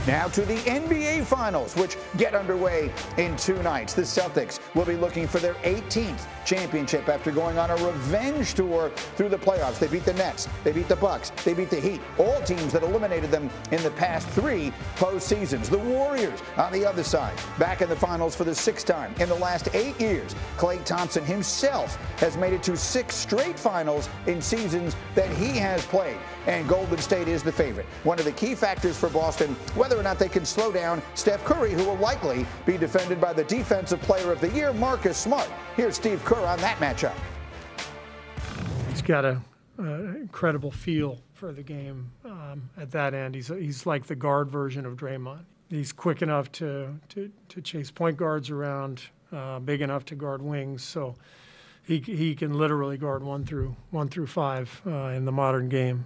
Now to the NBA Finals, which get underway in 2 nights. The Celtics will be looking for their 18th championship after going on a revenge tour through the playoffs. They beat the Nets, they beat the Bucks, they beat the Heat, all teams that eliminated them in the past 3 postseasons. The Warriors on the other side, back in the finals for the 6th time in the last 8 years. Klay Thompson himself has made it to 6 straight finals in seasons that he has played. And Golden State is the favorite. One of the key factors for Boston, whether or not they can slow down Steph Curry, who will likely be defended by the Defensive Player of the Year, Marcus Smart. Here's Steve Kerr on that matchup. He's got an incredible feel for the game at that end. He's like the guard version of Draymond. He's quick enough to chase point guards around, big enough to guard wings. So he can literally guard 1 through 5 in the modern game.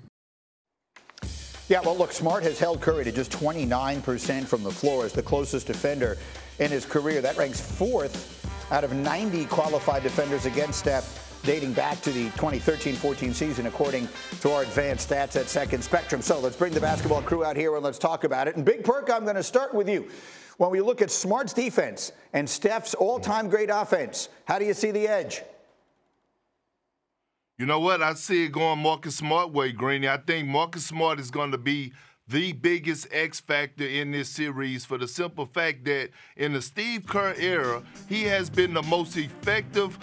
Yeah, well, look, Smart has held Curry to just 29% from the floor as the closest defender in his career. That ranks 4th out of 90 qualified defenders against Steph, dating back to the 2013-14 season, according to our advanced stats at Second Spectrum. So let's bring the basketball crew out here and let's talk about it. And Big Perk, I'm going to start with you. When we look at Smart's defense and Steph's all-time great offense, how do you see the edge? You know what? I see it going Marcus Smart way, Greeny. I think Marcus Smart is going to be the biggest X factor in this series for the simple fact that in the Steve Kerr era, he has been the most effective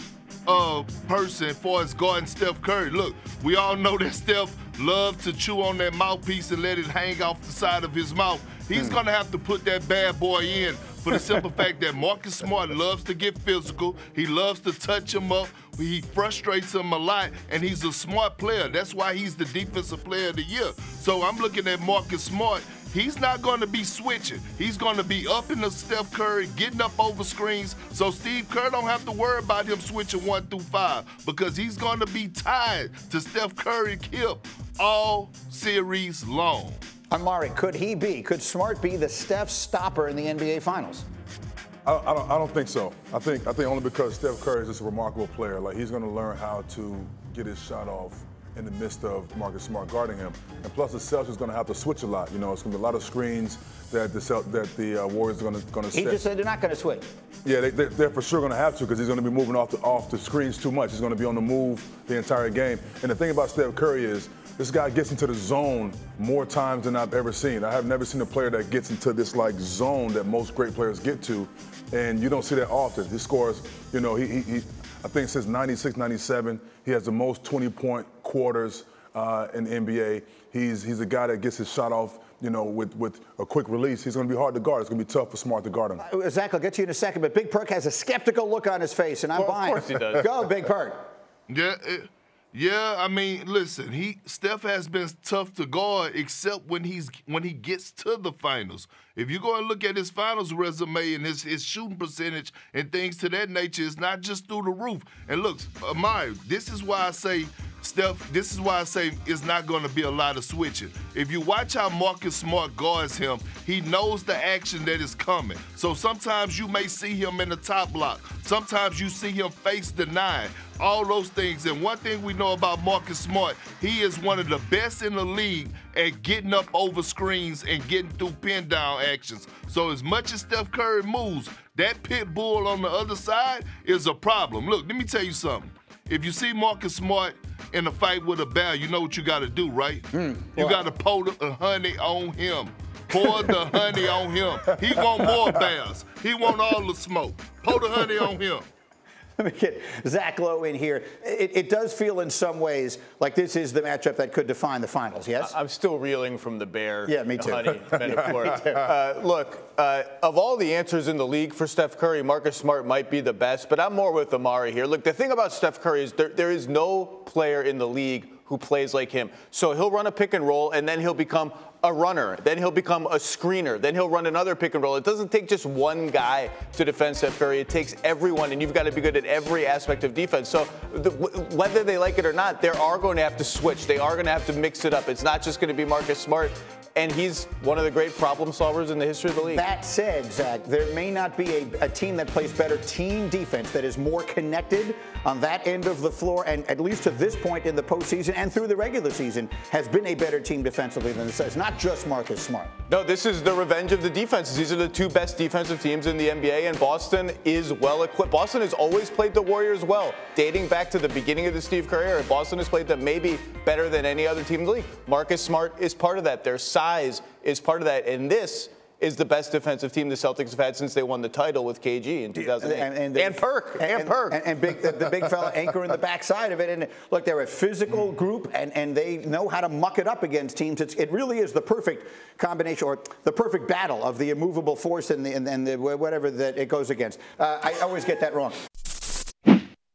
person for his guarding Steph Curry. Look, we all know that Steph loves to chew on that mouthpiece and let it hang off the side of his mouth. He's going to have to put that bad boy in for the simple fact that Marcus Smart loves to get physical. He loves to touch him up. He frustrates him a lot, and he's a smart player. That's why he's the Defensive Player of the Year. So I'm looking at Marcus Smart. He's not going to be switching. He's going to be up in the Steph Curry, getting up over screens. So Steve Kerr don't have to worry about him switching 1 through 5 because he's going to be tied to Steph Curry's hip all series long. Amari, could Smart be the Steph stopper in the NBA Finals? I don't think so. I think only because Steph Curry is just a remarkable player. Like, he's going to learn how to get his shot off in the midst of Marcus Smart guarding him. And plus, the Celtics are going to have to switch a lot. You know, it's going to be a lot of screens that the Warriors are going to set. He just said they're not going to switch. Yeah, they're for sure going to have to because he's going to be moving off the screens too much. He's going to be on the move the entire game. And the thing about Steph Curry is this guy gets into the zone more times than I've ever seen. I have never seen a player that gets into this like zone that most great players get to, and you don't see that often. He scores, you know, he I think since 96, 97, he has the most 20-point quarters in the NBA. He's a guy that gets his shot off, you know, with a quick release. He's going to be hard to guard. It's going to be tough for Smart to guard him. Zach, I'll get to you in a second, but Big Perk has a skeptical look on his face, and I'm buying. Of course he does. Go, Big Perk. Yeah, I mean, listen, Steph has been tough to guard except when he gets to the finals. If you go and look at his finals resume and his shooting percentage and things to that nature, it's not just through the roof. And look, Amari, this is why I say it's not going to be a lot of switching. If you watch how Marcus Smart guards him, he knows the action that is coming. So sometimes you may see him in the top block. Sometimes you see him face the 9. All those things. And one thing we know about Marcus Smart, he is one of the best in the league at getting up over screens and getting through pin down actions. So as much as Steph Curry moves, that pit bull on the other side is a problem. Look, let me tell you something. If you see Marcus Smart in a fight with a bear, you know what you got to do, right? You got to pour the honey on him. Pour the honey on him. He want more bears. He want all the smoke. Pour the honey on him. Let me get Zach Lowe in here. It does feel in some ways like this is the matchup that could define the finals, yes? I'm still reeling from the bear me too. honey metaphor. Look, of all the answers in the league for Steph Curry, Marcus Smart might be the best, but I'm more with Amari here. Look, the thing about Steph Curry is there is no player in the league who plays like him. So he'll run a pick and roll, and then he'll become a runner. Then he'll become a screener. Then he'll run another pick and roll. It doesn't take just one guy to defend Steph Curry. It takes everyone, and you've got to be good at every aspect of defense. So whether they like it or not, they are going to have to switch. They are going to have to mix it up. It's not just going to be Marcus Smart. and he's one of the great problem solvers in the history of the league. That said, Zach, there may not be a team that plays better team defense, that is more connected on that end of the floor, and at least to this point in the postseason and through the regular season, has been a better team defensively than this. It's not just Marcus Smart. No, this is the revenge of the defenses. These are the two best defensive teams in the NBA, and Boston is well equipped. Boston has always played the Warriors well. Dating back to the beginning of the Steve Kerr era, Boston has played them maybe better than any other team in the league. Marcus Smart is part of that. Their size is part of that. And this is the best defensive team the Celtics have had since they won the title with KG in 2008. And Perk. And the big fella anchoring the backside of it. And look, they're a physical group, and they know how to muck it up against teams. It really is the perfect combination, or the perfect battle of the immovable force and the whatever that it goes against. I always get that wrong.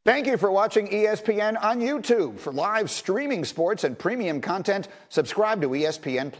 Thank you for watching ESPN on YouTube. For live streaming sports and premium content, subscribe to ESPN+.